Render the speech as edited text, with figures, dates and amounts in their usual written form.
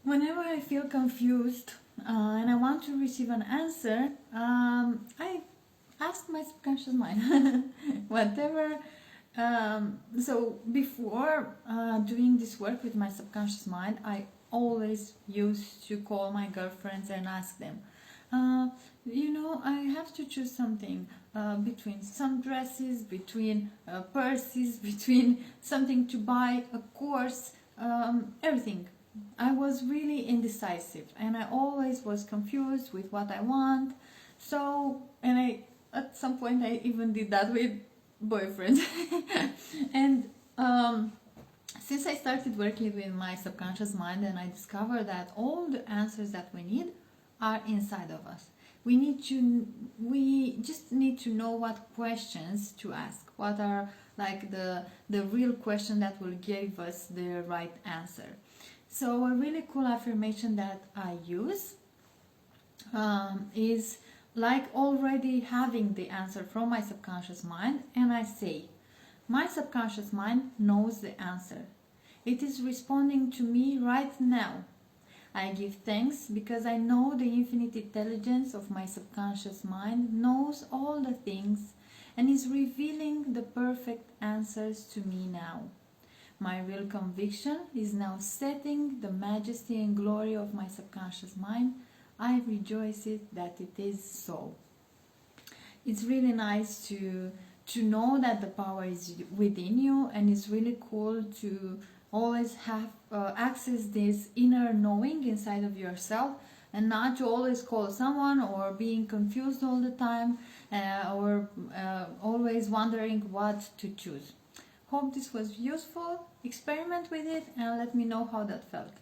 Whenever I feel confused and I want to receive an answer, I ask my subconscious mind whatever. So before doing this work with my subconscious mind, I always used to call my girlfriends and ask them, I have to choose something between some dresses, between purses, between something to buy, a course, everything. I was really indecisive and I always was confused with what I want. So, and at some point I even did that with boyfriends. And since I started working with my subconscious mind and I discovered that all the answers that we need are inside of us. We just need to know what questions to ask, what are like the real question that will give us the right answer. So a really cool affirmation that I use is like already having the answer from my subconscious mind, and I say, my subconscious mind knows the answer. It is responding to me right now. I give thanks because I know the infinite intelligence of my subconscious mind knows all the things and is revealing the perfect answers to me now. My real conviction is now setting the majesty and glory of my subconscious mind. I rejoice that it is so. It's really nice to know that the power is within you, and it's really cool to always have access this inner knowing inside of yourself, and not to always call someone or being confused all the time or always wondering what to choose. Hope this was useful. Experiment with it and let me know how that felt.